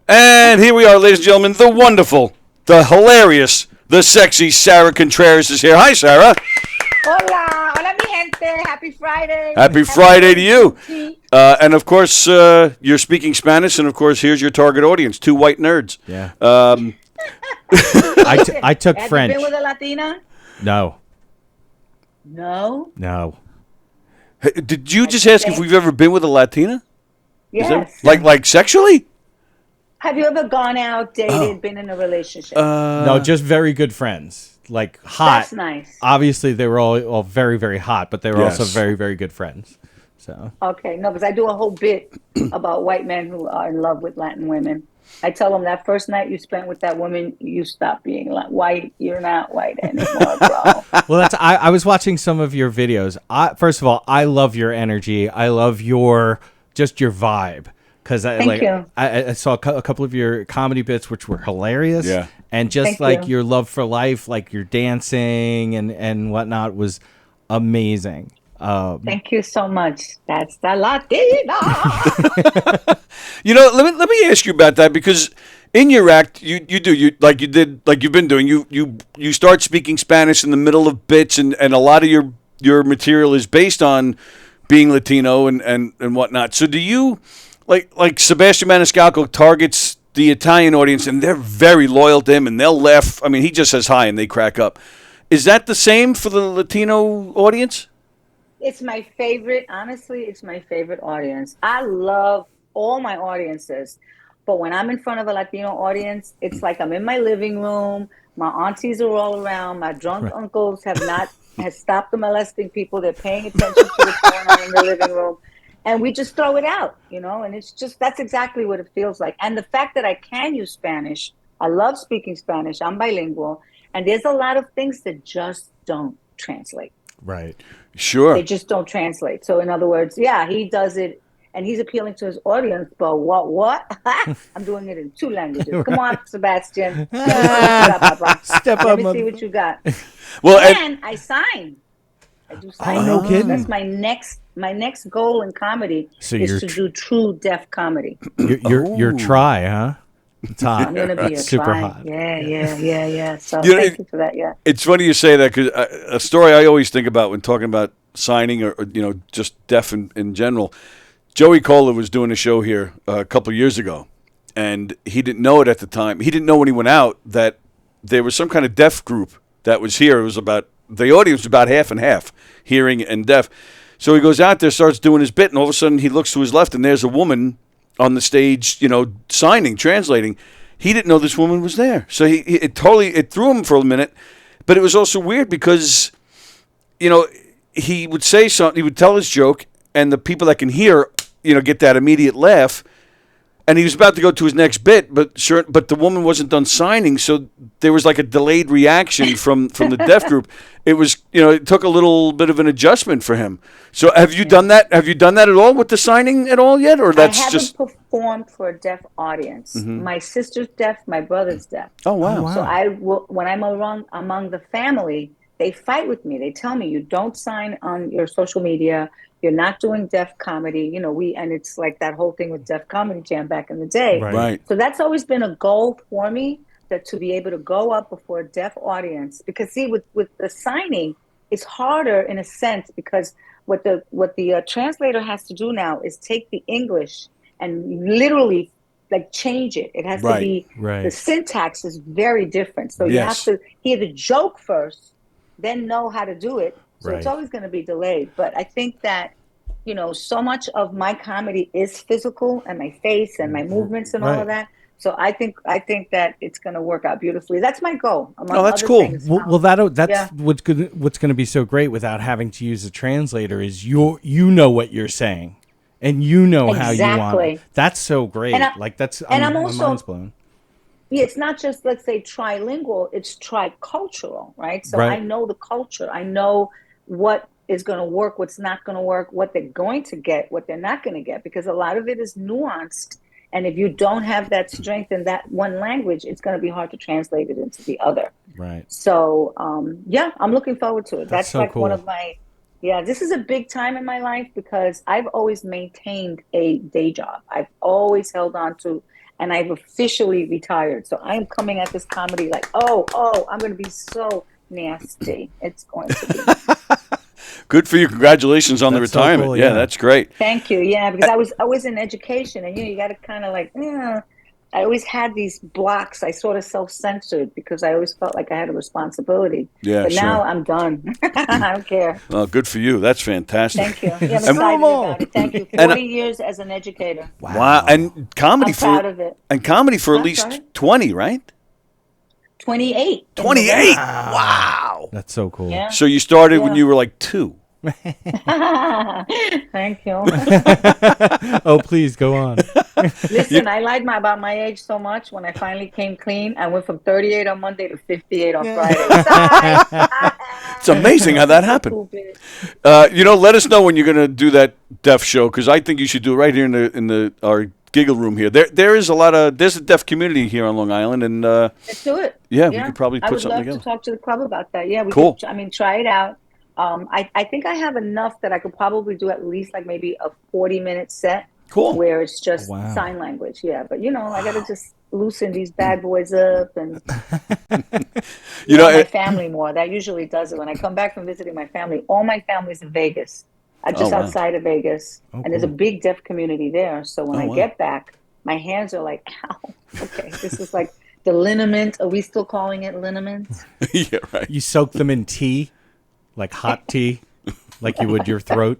And here we are, ladies and gentlemen. The wonderful, the hilarious, the sexy Sara Contreras is here. Hi, Sara. Hola, hola mi gente. Happy Friday. Happy Friday to you. And of course, you're speaking Spanish, and of course, here's your target audience: two white nerds. Yeah. I took Have French. you been with a Latina? No. No. Hey, did you just ask if we've ever been with a Latina? Yes. Like sexually? Have you ever gone out, dated, been in a relationship? No, just very good friends. Like hot. That's nice. Obviously, they were all very, very hot, but they were also Yes. very, very good friends. So. Okay, no, because I do a whole bit about white men who are in love with Latin women. I tell them that first night you spent with that woman, you stop being white. You're not white anymore, bro. Well, I was watching some of your videos. First of all, I love your energy. I love your vibe. Because I saw a couple of your comedy bits, which were hilarious. Yeah. And just your love for life, like your dancing and whatnot was amazing. Thank you so much. That's the Latina. Let me ask you about that, because in your act, you've been doing. You start speaking Spanish in the middle of bits, and a lot of your material is based on being Latino and whatnot. So do you like Sebastian Maniscalco targets the Italian audience, and they're very loyal to him, and they'll laugh. I mean, he just says hi, and they crack up. Is that the same for the Latino audience? It's my favorite. Honestly, it's my favorite audience. I love all my audiences. But when I'm in front of a Latino audience, it's like I'm in my living room. My aunties are all around. My drunk uncles has stopped the molesting people. They're paying attention to what's going on in the living room. And we just throw it out, and it's just, that's exactly what it feels like. And the fact that I can use Spanish, I love speaking Spanish. I'm bilingual. And there's a lot of things that just don't translate. Right. Sure. They just don't translate. So in other words, yeah, he does it and he's appealing to his audience, but what? I'm doing it in two languages. Come on, Sebastian. Step up. Let me see what you got. Well, and I sign. I do sign. Oh, no kidding. That's my next goal in comedy is to do true deaf comedy. You're try, huh? It's hot. I'm gonna be a super try. hot. Yeah. So thank you for that. Yeah. It's funny you say that, because a story I always think about when talking about signing or just deaf in general. Joey Cola was doing a show here a couple of years ago, and he didn't know it at the time. He didn't know when he went out that there was some kind of deaf group that was here. It was the audience was about half and half, hearing and deaf. So he goes out there, starts doing his bit, and all of a sudden he looks to his left, and there's a woman on the stage, signing, translating. He didn't know this woman was there. So it threw him for a minute. But it was also weird because, he would say something, he would tell his joke, and the people that can hear, get that immediate laugh. And he was about to go to his next bit, but the woman wasn't done signing, so there was like a delayed reaction from the deaf group. It was, it took a little bit of an adjustment for him. So have you done that? Have you done that at all with the signing at all yet, or that's just? I haven't performed for a deaf audience. Mm-hmm. My sister's deaf, my brother's deaf. Oh wow! So when I'm among the family, they fight with me. They tell me, you don't sign on your social media. You're not doing deaf comedy, and it's like that whole thing with Def Comedy Jam back in the day. Right. So that's always been a goal for me, that to be able to go up before a deaf audience. Because see, with the signing, it's harder in a sense, because what the translator has to do now is take the English and literally like change it. It has to be, the syntax is very different. So you have to hear the joke first, then know how to do it. So it's always going to be delayed. But I think that, so much of my comedy is physical, and my face and my movements and all of that. So I think that it's going to work out beautifully. That's my goal. Oh, that's cool. Well, that's what's going to be so great without having to use a translator is you know what you're saying, and how you want it. That's so great. I'm also, mind's blown. Yeah, it's not just, let's say, trilingual, it's tricultural, right? So I know the culture. I know what is going to work, what's not going to work, what they're going to get, what they're not going to get, because a lot of it is nuanced. And if you don't have that strength in that one language, it's going to be hard to translate it into the other. Right. So, I'm looking forward to it. That's so like cool. One of my Yeah, this is a big time in my life because I've always maintained a day job. I've always held on to, and I've officially retired. So I'm coming at this comedy like, I'm going to be so nasty. It's going to be. Good for you. Congratulations on the That's so retirement. cool, yeah, yeah. that's great. Thank you. Yeah, because I was in education, and you got to kind of like, I always had these blocks. I sort of self-censored because I always felt like I had a responsibility. Yeah, But now sure. I'm done. I don't care. Well, good for you. That's fantastic. Thank you. Yeah, I'm Screw 'em excited all. about it. Thank you. And 40 years as an educator. Wow. And comedy I'm proud of it. at I'm least sorry? 20, right? 28. in 28. November. Wow. That's so cool. Yeah. So you started when Yeah. you were like 2. Thank you. Oh, please go on. Listen, I lied about my age so much. When I finally came clean, I went from 38 on Monday to 58 on Friday. It's amazing how that happened. Cool bit. Let us know when you're going to do that deaf show, because I think you should do it right here in the our giggle room here. There's a deaf community here on Long Island, and Let's do it. yeah, we could probably I put would something love together. to talk to the club about that. Yeah, we Cool. could, try it out. I think I have enough that I could probably do at least like maybe a 40-minute set. Cool. Where it's just Wow. sign language. Yeah, but I got to just loosen these bad boys up and my family more. That usually does it. When I come back from visiting my family, all my family's in Vegas, just wow. outside of Vegas, and there's a big deaf community there. So when I get back, my hands are like, ow. Okay, this is like the liniment. Are we still calling it liniment? Yeah, right. You soak them in tea, like hot tea, like you would your throat.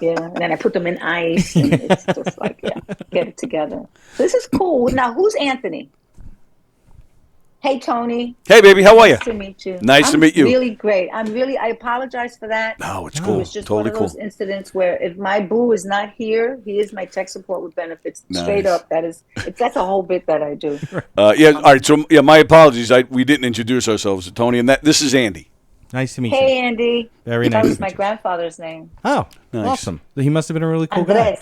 Yeah, and then I put them in ice, and it's just like, get it together. So this is cool. Now, who's Anthony? Hey, Tony. Hey, baby, how are you? Nice to meet you. Nice to meet you. Really great. I apologize for that. No, it's It cool. was just Totally one of those cool. incidents where if my boo is not here, he is my tech support with benefits. Nice. Straight up, that's a whole bit that I do. All right. So, my apologies. We didn't introduce ourselves to Tony, and this is Andy. Nice to meet you. Hey, Andy. Very That nice was to my meet you. grandfather's name. Oh, Nice. awesome. He must have been a really cool guy.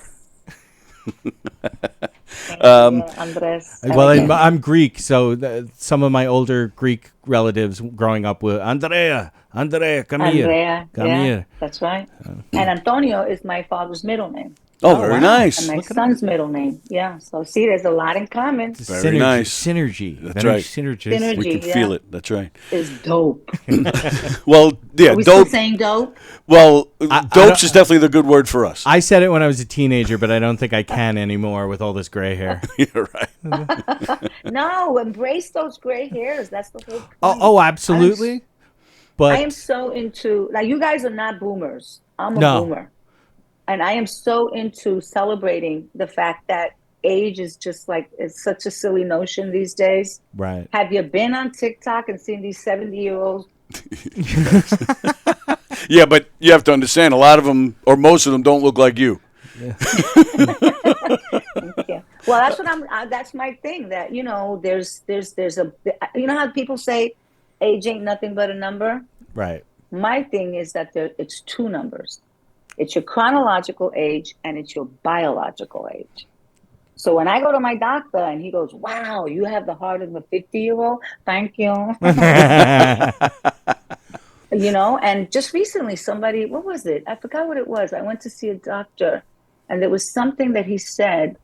Andres. Well, I'm Greek, so some of my older Greek relatives growing up were Andrea, come here. Andrea. Come Yeah, here. that's right. And Antonio is my father's middle name. Oh, very wow. nice. And my son's middle name. Yeah. So see, there's a lot in common. Very nice. Synergy. That's Very right. Synergistic. We can feel it. That's right. Is dope. Well, yeah, Are we still dope. saying dope? Well, don't- dopes is definitely the good word for us. I said it when I was a teenager, but I don't think I can anymore with all this gray hair. You're right. No, embrace those gray hairs. That's the whole point. Oh, absolutely. But I am so into, like, you guys are not boomers. I'm a No. boomer. And I am so into celebrating the fact that age is just like, it's such a silly notion these days. right. Have you been on TikTok and seen these 70-year-olds? Yeah, but you have to understand, a lot of them, or most of them, don't look like you. Yeah. Well, that's what that's my thing, that, there's how people say age ain't nothing but a number? Right. My thing is that it's two numbers. It's your chronological age and it's your biological age. So when I go to my doctor and he goes, wow, you have the heart of a 50-year-old. Thank you. And just recently somebody, what was it? I forgot what it was. I went to see a doctor and there was something that he said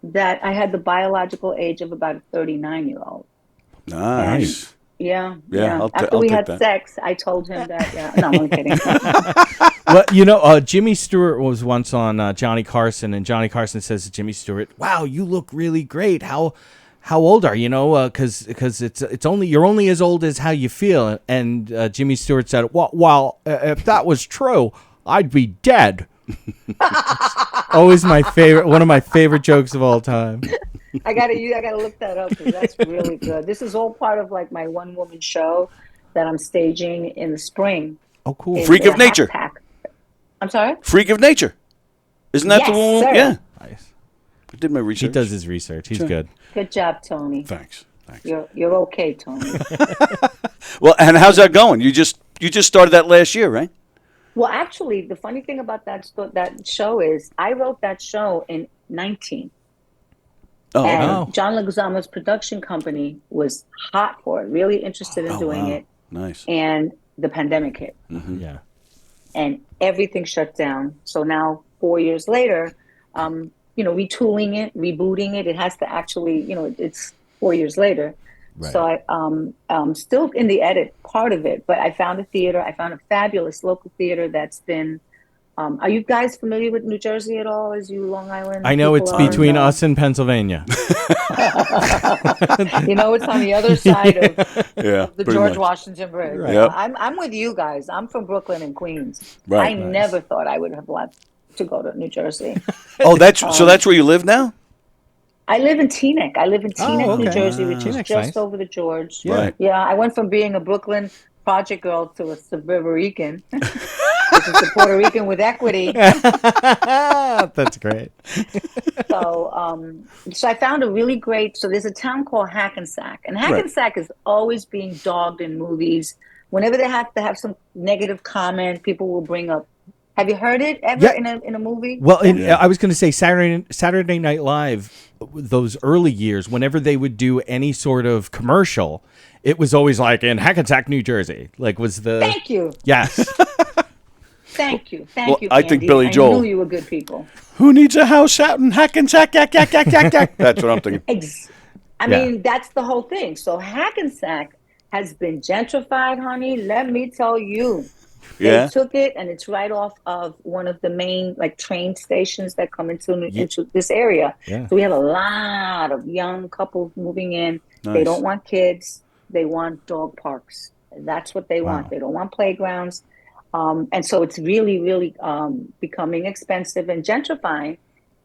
that I had the biological age of about a 39-year-old. Nice. Yeah. I'll After we take had that. sex, I told him that. Yeah. No, I'm kidding. Well, Jimmy Stewart was once on Johnny Carson, and Johnny Carson says to Jimmy Stewart, "Wow, you look really great. How old are you? Because it's only you're only as old as how you feel." And Jimmy Stewart said, "Well, if that was true, I'd be dead." Always my favorite, one of my favorite jokes of all time. I gotta look that up because that's really good. This is all part of like my one-woman show that I'm staging in the spring. Oh, cool. Freak of Nature. Pack. I'm sorry? Freak of Nature. Isn't that Yes, the one? sir. Yeah. Nice. I did my research. He does his research. He's good. Good job, Tony. Thanks. You're okay, Tony. Well, and how's that going? You just started that last year, right? Well, actually, the funny thing about that show is I wrote that show in 19. Oh, And wow. John Leguizamo's production company was hot for it, really interested in doing wow. it. Nice. And the pandemic hit. Yeah. and everything shut down. So now 4 years later, retooling it, rebooting it. It has to actually, it's 4 years later. Right. So I'm still in the edit part of it, but I found a theater. I found a fabulous local theater that's been. Are you guys familiar with New Jersey at all? As you Long Island? I know it's between us and Pennsylvania. It's on the other side of the George Washington Bridge. Right. Yep. I'm with you guys. I'm from Brooklyn and Queens. Right. I never thought I would have left to go to New Jersey. Oh, so that's where you live now? I live in Teaneck. okay. New Jersey, which is Teaneck's just nice. over the George. Yeah. Right. Yeah, I went from being a Brooklyn project girl to a suburbanican, which is a Puerto Rican with equity. That's great. So I found a really great. So there's a town called Hackensack, and Hackensack is always being dogged in movies. Whenever they have to have some negative comment, people will bring up. Have you heard it ever in a movie? Well, I was going to say Saturday Night Live, those early years, whenever they would do any sort of commercial, it was always like in Hackensack, New Jersey. Like was the Thank you. Yes. Thank you. I Andy. think Billy Joel. I knew you were good people. Who needs a house out in Hackensack? Yak, yak, yak, yak, yak. That's what I'm thinking. I mean, that's the whole thing. So Hackensack has been gentrified, honey. Let me tell you. They took it, and it's right off of one of the main train stations that come into this area. Yeah. So we have a lot of young couples moving in. Nice. They don't want kids. They want dog parks. That's what they want. They don't want playgrounds. And so it's really, really becoming expensive and gentrifying.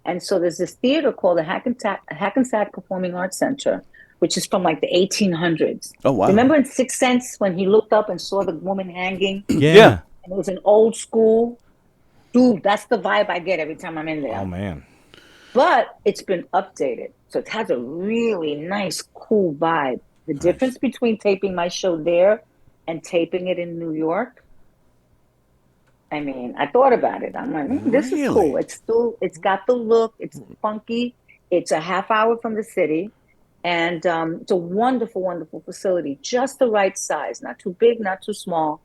And so there's this theater called the Hackensack Performing Arts Center, which is from the 1800s. Oh, wow. Remember in Sixth Sense when he looked up and saw the woman hanging? Yeah. And it was an old school. Dude, that's the vibe I get every time I'm in there. Oh, man. But it's been updated. So it has a really nice, cool vibe. The difference between taping my show there and taping it in New York, I mean, I thought about it. I'm like, this is cool. It's got the look. It's funky. It's a half hour from the city. And it's a wonderful, wonderful facility. Just the right size. Not too big, not too small.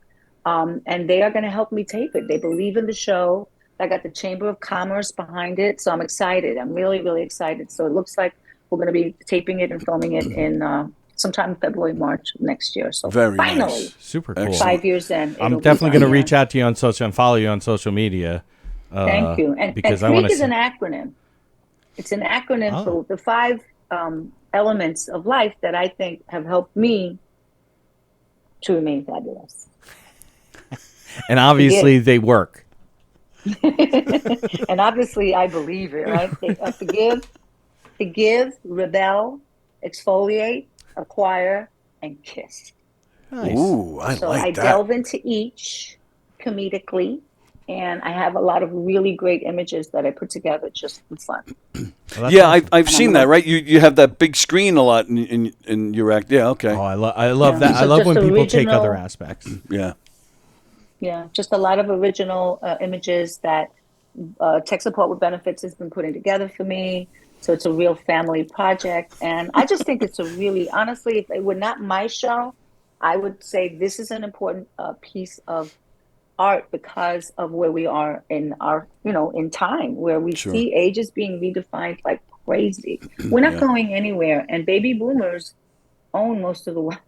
And they are going to help me tape it. They believe in the show. I got the Chamber of Commerce behind it. So I'm excited. I'm really, really excited. So it looks like we're going to be taping it and filming it in sometime in February, March of next year. So Very finally, nice. Super cool. 5 years in. I'm definitely going to reach out to you on social and follow you on social media. Thank you. And F.R.E.A.K is an acronym. It's an acronym for the 5 elements of life that I think have helped me to remain fabulous. And obviously they work. And obviously I believe it, right? Forgive, rebel, exfoliate, acquire, and kiss. Nice. Ooh, I like that. I delve into each comedically, and I have a lot of really great images that I put together just for fun. Well, yeah, I've seen that, right? You have that big screen a lot in your act. Yeah, okay. Oh, I love that. I love when people take other aspects. Yeah. Yeah, just a lot of original images that Tech Support with Benefits has been putting together for me. So it's a real family project. And I just think it's a really, honestly, if it were not my show, I would say this is an important piece of art because of where we are in our, in time, where we see ages being redefined like crazy. We're not going anywhere. And baby boomers own most of the world.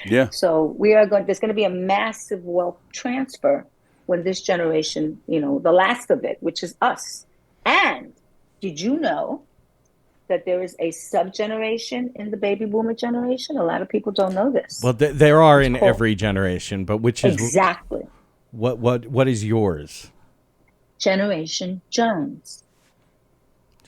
Yeah. So there's going to be a massive wealth transfer when this generation, the last of it, which is us. And did you know that there is a sub-generation in the baby boomer generation? A lot of people don't know this. Well, there are in every generation, but which is exactly what is yours? Generation Jones.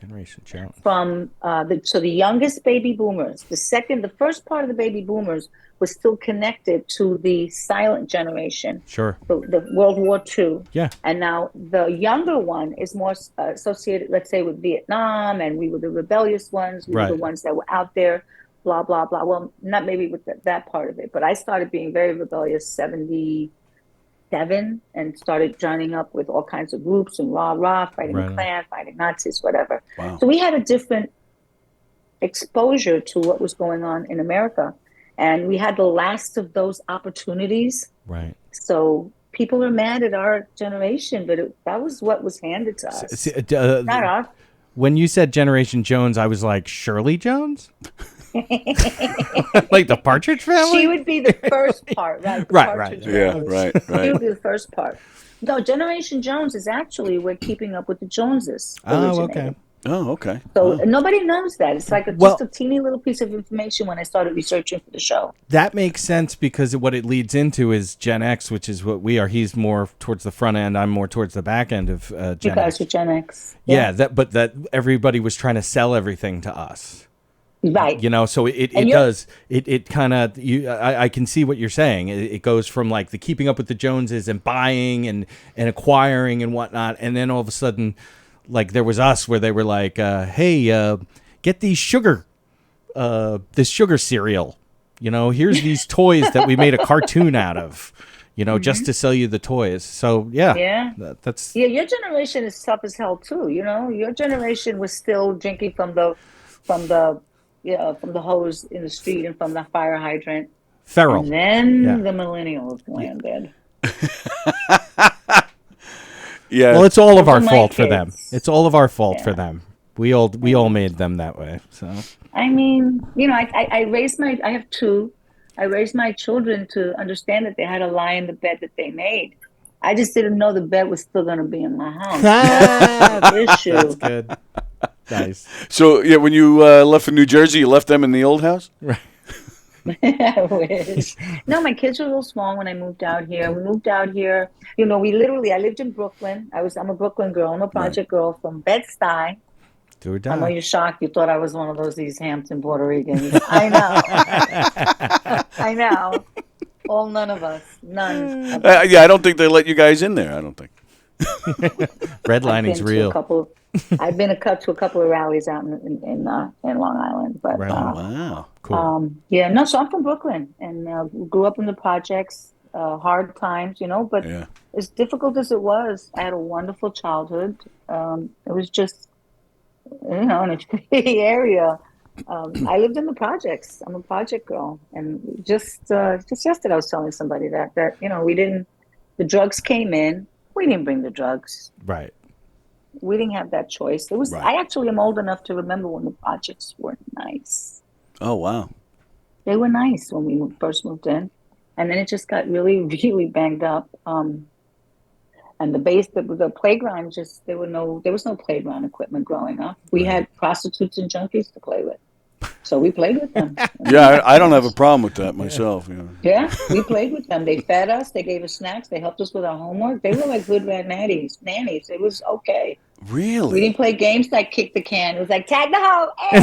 Generation Jones. From the youngest baby boomers, the first part of the baby boomers was still connected to the silent generation. Sure. The World War II. Yeah. And now the younger one is more associated, let's say, with Vietnam, and we were the rebellious ones. We were the ones that were out there, blah, blah, blah. Well, not maybe with that part of it, but I started being very rebellious 77 and started joining up with all kinds of groups and rah-rah, fighting the Klan, fighting Nazis, whatever. Wow. So we had a different exposure to what was going on in America. And we had the last of those opportunities. Right. So people are mad at our generation, but that was what was handed to us. Not our. When you said Generation Jones, I was like, Shirley Jones? Like the Partridge Family? She would be the first part, right? Right. Yeah, right. She would be the first part. No, Generation Jones is actually where Keeping Up with the Joneses originated. Oh, okay. So nobody knows that. It's like just a teeny little piece of information when I started researching for the show. That makes sense because what it leads into is Gen X, which is what we are. He's more towards the front end. I'm more towards the back end of Gen X. You guys are Gen X. Yeah, but that everybody was trying to sell everything to us. Right. You know, so it does. It kind of, I can see what you're saying. It goes from like the Keeping Up with the Joneses and buying and acquiring and whatnot. And then all of a sudden, like there was us where they were like, hey, get these this sugar cereal. You know, here's these toys that we made a cartoon out of, you know, just to sell you the toys. So, yeah. That's. Yeah, your generation is tough as hell, too. You know, your generation was still drinking from the hose in the street and from the fire hydrant. Feral. And then the millennials landed. Yeah. Well, it's all of our my fault for kids. them. It's all of our fault for them. We all made them that way. So I mean, you know, I have two. I raised my children to understand that they had to lie in the bed that they made. I just didn't know the bed was still going to be in my house. That's the issue. that's good. Nice. So, yeah, when you left for New Jersey, you left them in the old house? Right. I wish. No, my kids were a little small when I moved out here. We moved out here. You know, I lived in Brooklyn. I'm a Brooklyn girl. I'm a project girl from Bed-Stuy. Do or die. I know you're shocked. You thought I was one of these Hampton Puerto Ricans. I know. I know. Well, none of us. None. Yeah, I don't think they let you guys in there. I don't think. Redlining's real. I've been to a couple of rallies out in Long Island. But Wow. Cool. yeah, no. So I'm from Brooklyn and grew up in the projects. Hard times, you know. But as difficult as it was, I had a wonderful childhood. It was just, you know, in a shitty area. I lived in the projects. I'm a project girl, and just yesterday I was telling somebody that you know the drugs came in. We didn't bring the drugs. Right. We didn't have that choice. It was. Right. I actually am old enough to remember when the projects were nice. Oh, wow. They were nice when we first moved in, and then it just got really, really banged up. And the playground there was no playground equipment growing up. We had prostitutes and junkies to play with, so we played with them. Yeah, I don't have a problem with that myself. You know. Yeah, we played with them. They fed us. They gave us snacks. They helped us with our homework. They were like good red nannies. It was okay. Really? We didn't play games like kick the can. It was like tag the hoe. Hey!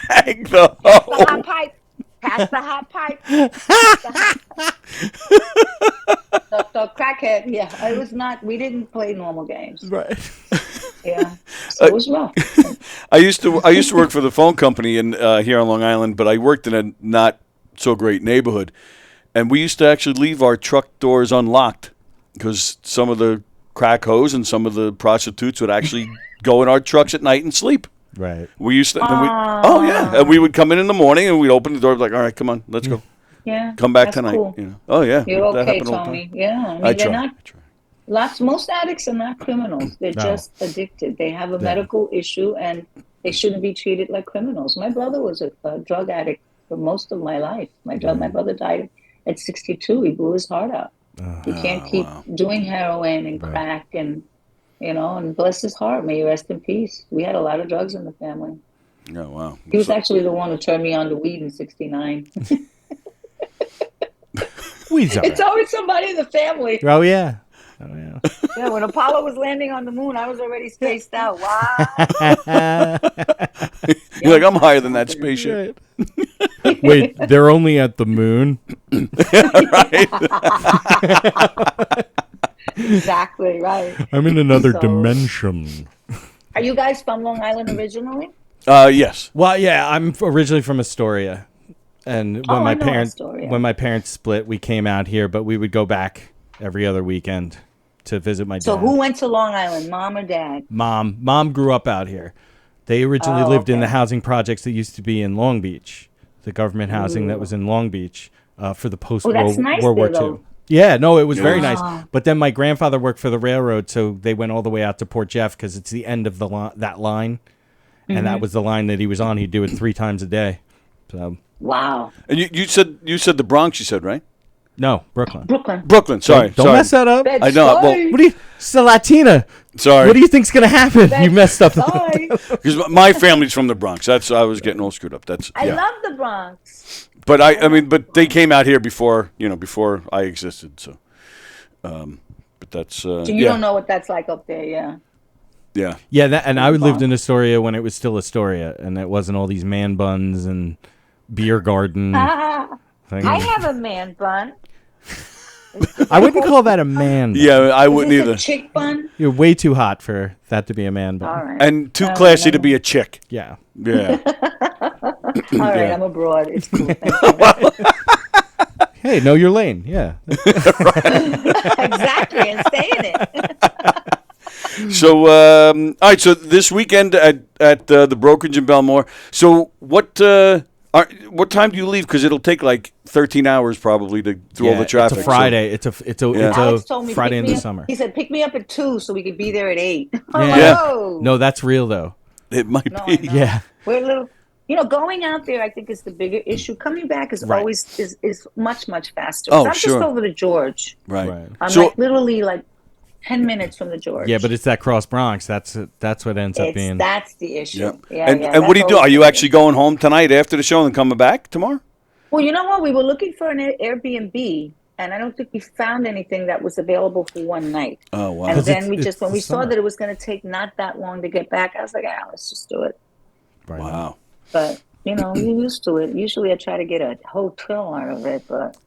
Tag the hoe. The hot pipe. Pass the hot pipe. The crackhead. Yeah, it was not. We didn't play normal games. Right. Yeah, so it was rough. I used to work for the phone company in here on Long Island, but I worked in a not so great neighborhood, and we used to actually leave our truck doors unlocked because some of the crack hoes and some of the prostitutes would actually go in our trucks at night and sleep. Right. We used to. And we would come in the morning and we'd open the door, like, all right, come on, let's go. Yeah, Come back that's tonight. cool. You know. Oh yeah. You're that okay, happened all the Tony. time. Yeah, I they're try. not. Most addicts are not criminals. They're just addicted. They have a medical issue, and they shouldn't be treated like criminals. My brother was a drug addict for most of my life. My brother died at 62. He blew his heart out. You can't keep doing heroin and crack and, you know, and bless his heart. May he rest in peace. We had a lot of drugs in the family. Oh, wow. He was actually the one who turned me on to weed in 69. Weed's all right. It's always somebody in the family. Oh, yeah. Yeah, when Apollo was landing on the moon, I was already spaced out. Wow. You're like, I'm higher than that spaceship. Wait, they're only at the moon? Right? Exactly, right. I'm in another dimension. Are you guys from Long Island originally? Yes. Well, yeah, I'm originally from Astoria. And when my parents split, we came out here, but we would go back every other weekend to visit my dad. So who went to Long Island, mom or dad? Mom grew up out here. They originally lived in the housing projects that used to be in Long Beach, the government housing that was in Long Beach. for the post Oh, that's nice World War there, II. though. Yeah, no, it was very Wow. nice. But then my grandfather worked for the railroad, so they went all the way out to Port Jeff because it's the end of that line, and that was the line that he was on. He'd do it 3 times a day. So Wow. And you said the Bronx. You said, right? no, Brooklyn. Brooklyn. Sorry. Don't mess that up. I know. Well, What do you? It's a Latina. sorry. What do you think's gonna happen? You messed up. Sorry. Because my family's from the Bronx. I was getting all screwed up. I love the Bronx. But but they came out here before I existed. So, but that's So you don't know what that's like up there, yeah. Yeah. Yeah, and I lived in Astoria when it was still Astoria, and it wasn't all these man buns and beer garden things. I have a man bun. I wouldn't call that a man bun. Yeah, I Is wouldn't this either. a chick bun? You're way too hot for that to be a man bun. All right. And too classy to be a chick. Yeah. Yeah. All right, I'm abroad. It's cool. Thank you. Hey, know your lane. Yeah. Exactly, and stay in it. So, all right. So this weekend at the brokerage in Belmore. So what time do you leave? Because it'll take like 13 hours probably to through all the traffic. It's a Friday. It's a Alex told me Friday pick in me the up- summer. He said, pick me up at 2 so we could be there at 8. Yeah. Oh, No, that's real though. So it might No, be. I know. Yeah. We're a little, going out there, I think is the bigger issue. Coming back is Right. always is much, much faster. Oh, I'm sure. just over to George. Right. I'm So literally 10 minutes from the George. Yeah, but it's that cross Bronx. That's what ends up being. That's the issue. yeah. Yeah, And yeah, what do you that's do? Are always you the actually issue. going home tonight after the show and coming back tomorrow? Well, you know what? We were looking for an Airbnb, and I don't think we found anything that was available for one night. Oh wow. And 'Cause then it's when we the saw summer. that it was going to take not that long to get back, I was like, let's just do it. Right. Uh-huh. Wow. But, you're used to it. Usually I try to get a hotel out of it, but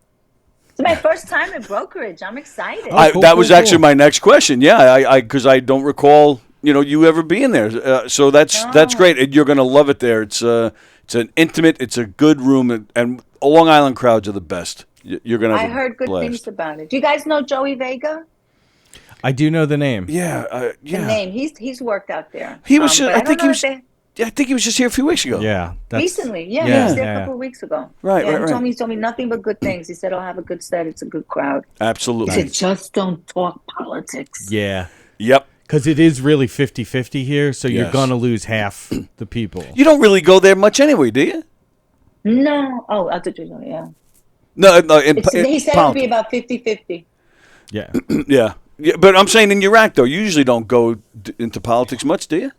it's my first time at brokerage. I'm excited. That was actually cool. my next question. Yeah, because I don't recall you ever being there. So that's great. And you're gonna love it there. It's an intimate. It's a good room, and Long Island crowds are the best. You're gonna. I Have a heard good blast. things about it. Do you guys know Joey Vega? I do know the name. Yeah. The Yeah. name. He's worked out there. He was. But I don't think know he if was. they- I think he was just here a few weeks ago. Yeah. Recently, yeah, he was there yeah. a couple of weeks ago. Right, yeah, right, right. He told me nothing but good things. He said, "I'll have a good set. It's a good crowd." He Absolutely. said, "Just don't talk politics." Yeah. Yep. Because it is really 50-50 here, so you're Yes. going to lose half the people. You don't really go there much anyway, do you? No. Oh, I thought you know. Yeah. No. He said it would be about 50-50. Yeah. Yeah. But I'm saying in your act though, you usually don't go into politics much, do you?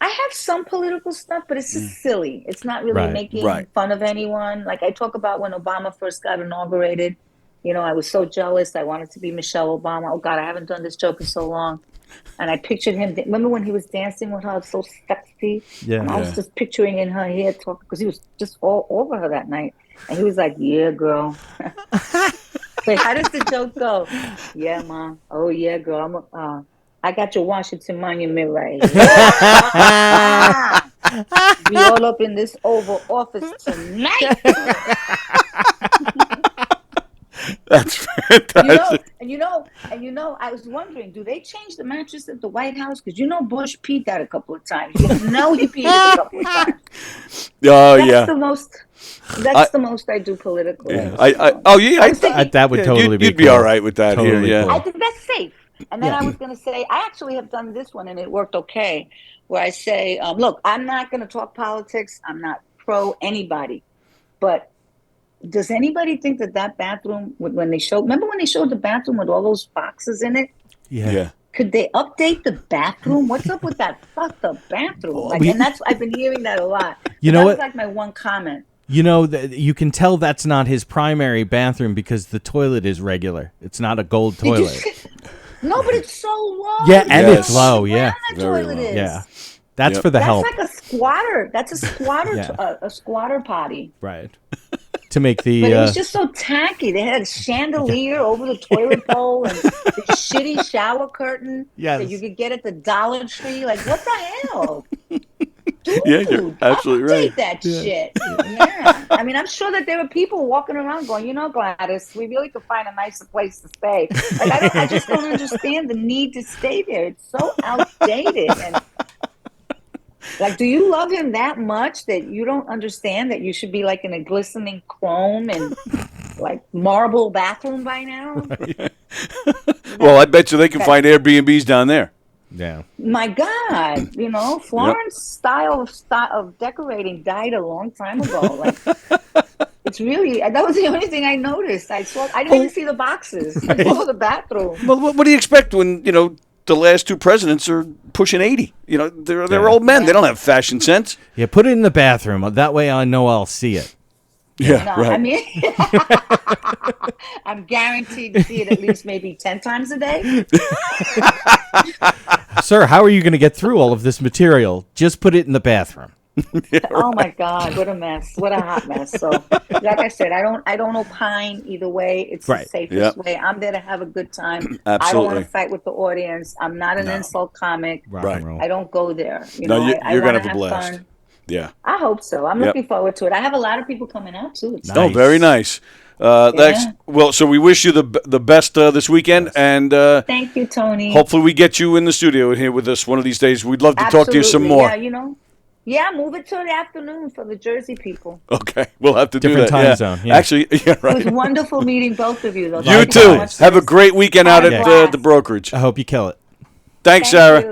I have some political stuff, but it's just silly. It's not really Right, making right. fun of anyone. Like I talk about when Obama first got inaugurated. I was so jealous. I wanted to be Michelle Obama. Oh God, I haven't done this joke in so long. And I pictured him. Remember when he was dancing with her, so sexy? Yeah. And I was just picturing in her hair talking because he was just all over her that night. And he was like, "Yeah, girl." Wait, how does the joke go? "Yeah, Mom. Oh, yeah, girl. I got your Washington Monument right here. Be all up in this Oval Office tonight." That's fantastic. I was wondering, do they change the mattress at the White House? Because Bush peed that a couple of times. He peed it a couple of times. Oh That's yeah. the most. That's the most I do politically. Yeah. I think That would totally you'd be be cool. all right with that Totally here. Yeah. cool. I think that's safe. And then I was going to say, I actually have done this one and it worked okay, where I say, look, I'm not going to talk politics. I'm not pro anybody. But does anybody think that bathroom, remember when they showed the bathroom with all those boxes in it? Yeah. Could they update the bathroom? What's up with that fucked up bathroom? I've been hearing that a lot. You know that what? was like my one comment. You can tell that's not his primary bathroom because the toilet is regular. It's not a gold Did you toilet. see- No, but it's so low. Yeah, and Yes. it's low. How Yeah. brown that Very toilet low. is. Yeah. That's Yep. for the That's help. like a squatter. That's a squatter. Yeah. A squatter potty. Right. To make the. But it was just so tacky. They had a chandelier over the toilet bowl and the shitty shower curtain that you could get at the Dollar Tree. Like, what the hell? Dude, Yeah, you're absolutely update right. that shit. Yeah. I mean, I'm sure that there were people walking around going, Gladys, we really could find a nicer place to stay. Like, I just don't understand the need to stay there. It's so outdated. And like, do you love him that much that you don't understand that you should be like in a glistening chrome and like marble bathroom by now. Well, I bet you they can find Airbnbs down there. Yeah. My God, Florence style of decorating died a long time ago. Like, it's really, that was the only thing I noticed. I didn't even see the boxes. I saw the bathroom. Well, what do you expect when, the last two presidents are pushing 80? They're old men. They don't have fashion sense. Yeah, put it in the bathroom. That way I know I'll see it. Yeah, No, right. I mean, I'm guaranteed to see it at least maybe 10 times a day. Sir, how are you going to get through all of this material? Just put it in the bathroom. Oh my God, what a mess. What a hot mess. So, like I said, I don't opine either way. It's the safest way. I'm there to have a good time. Absolutely. I don't want to fight with the audience. I'm not an insult comic. Right. I don't go there. You're going to have a blast. Fun. Yeah. I hope so. I'm looking forward to it. I have a lot of people coming out too. Nice. Oh, very nice. So we wish you the best this weekend, and thank you, Tony. hopefully we get you in the studio here with us one of these days. We'd love to talk to you some more. Yeah, move it to the afternoon for the Jersey people. Okay, we'll have to do Different that. time zone. Yeah. Actually, right. It was wonderful meeting both of you. Though. You too. Have a great weekend out at the brokerage. I hope you kill it. Thanks, Sarah. You.